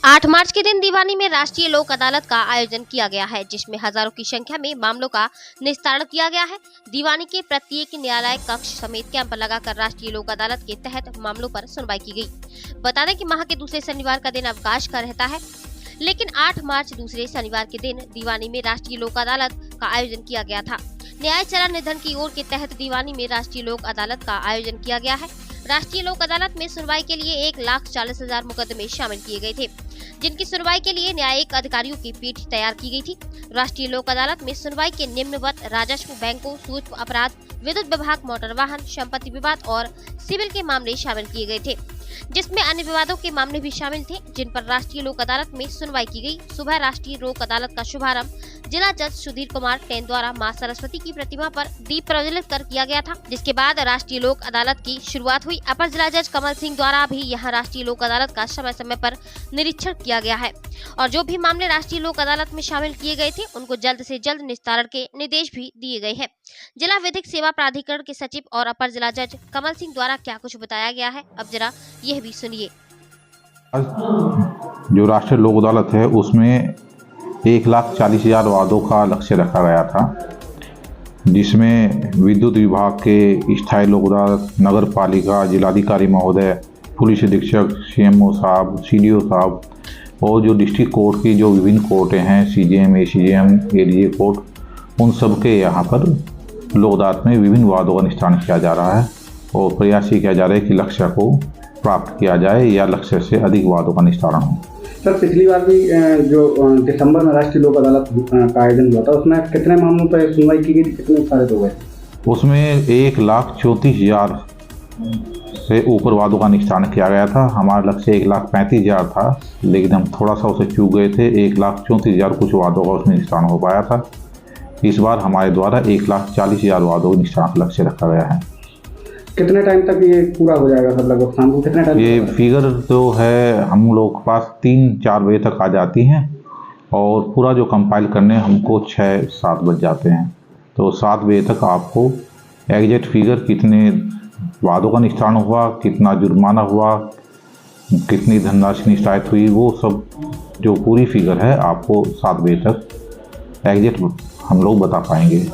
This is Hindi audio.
8 मार्च के दिन दीवानी में राष्ट्रीय लोक अदालत का आयोजन किया गया है, जिसमें हजारों की संख्या में मामलों का निस्तारण किया गया है। दीवानी के प्रत्येक न्यायालय कक्ष समेत कैंप लगाकर राष्ट्रीय लोक अदालत के तहत मामलों पर सुनवाई की गई। बता दें कि माह के दूसरे शनिवार का दिन अवकाश का रहता है, लेकिन 8 मार्च दूसरे शनिवार के दिन दीवानी में राष्ट्रीय लोक अदालत का आयोजन किया गया था। न्याय चरण निधन की ओर के तहत दीवानी में राष्ट्रीय लोक अदालत का आयोजन किया गया है। राष्ट्रीय लोक अदालत में सुनवाई के लिए 1,40,000 मुकदमे शामिल किए गए थे, जिनकी सुनवाई के लिए न्यायिक अधिकारियों की पीठ तैयार की गई थी। राष्ट्रीय लोक अदालत में सुनवाई के निम्नवत राजस्व, बैंकों, सूक्ष्म अपराध, विद्युत विभाग, मोटर वाहन, संपत्ति विवाद और सिविल के मामले शामिल किए गए थे, जिसमें अन्य विवादों के मामले भी शामिल थे, जिन पर राष्ट्रीय लोक अदालत में सुनवाई की गई। सुबह राष्ट्रीय लोक अदालत का शुभारंभ जिला जज सुधीर कुमार टेन द्वारा मां सरस्वती की प्रतिमा पर दीप प्रज्वलित कर किया गया था, जिसके बाद राष्ट्रीय लोक अदालत की शुरुआत हुई। अपर जिला जज कमल सिंह द्वारा भी यहां राष्ट्रीय लोक अदालत का समय समय पर निरीक्षण किया गया है और जो भी मामले राष्ट्रीय लोक अदालत में शामिल किए गए थे उनको जल्द से जल्द निस्तारण के निर्देश भी दिए गए हैं। जिला विधिक सेवा प्राधिकरण के सचिव और अपर जिला जज कमल सिंह द्वारा क्या कुछ बताया गया है, अब जरा यह भी सुनिए। जो राष्ट्रीय लोक अदालत है उसमें 1,40,000 वादों का लक्ष्य रखा गया था, जिसमें विद्युत विभाग के स्थायी लोक अदालत, नगर पालिका, जिलाधिकारी महोदय, पुलिस अधीक्षक, सीएमओ साहब, सीडीओ साहब और जो डिस्ट्रिक्ट कोर्ट की जो विभिन्न कोर्टें हैं, सीजेएम, एसीजेएम, एडीजे कोर्ट, उन सब के यहाँ पर लोक अदालत में विभिन्न वादों का निस्तारण किया जा रहा है और प्रयास ये किया जा रहा है कि लक्ष्य को प्राप्त किया जाए या लक्ष्य से अधिक वादों का निस्तारण हो। सर, पिछली बार भी जो दिसंबर में राष्ट्रीय लोक अदालत का आयोजन हुआ था उसमें कितने मामलों पर सुनवाई की गई थी, कितने सारे हो गए? उसमें 1,34,000 से ऊपर वादों का निस्तारण किया गया था। हमारा लक्ष्य 1,35,000 था, लेकिन हम थोड़ा सा उसे चूक गए थे। 1,34,000 कुछ वादों का उसमें निस्तारण हो पाया था। इस बार हमारे द्वारा 1,40,000 वादों का निस्तारण लक्ष्य रखा गया है। कितने टाइम तक ये पूरा हो जाएगा? सर, लगभग शाम को कितने टाइम? ये फिगर जो है हम लोग के पास 3-4 बजे तक आ जाती हैं और पूरा जो कंपाइल करने हमको 6-7 बज जाते हैं। तो 7 बजे तक आपको एग्जैक्ट फिगर कितने वादों का निस्तारण हुआ, कितना जुर्माना हुआ, कितनी धनराशि निस्तारित हुई, वो सब जो पूरी फिगर है आपको 7 बजे तक एग्जैक्ट हम लोग बता पाएंगे।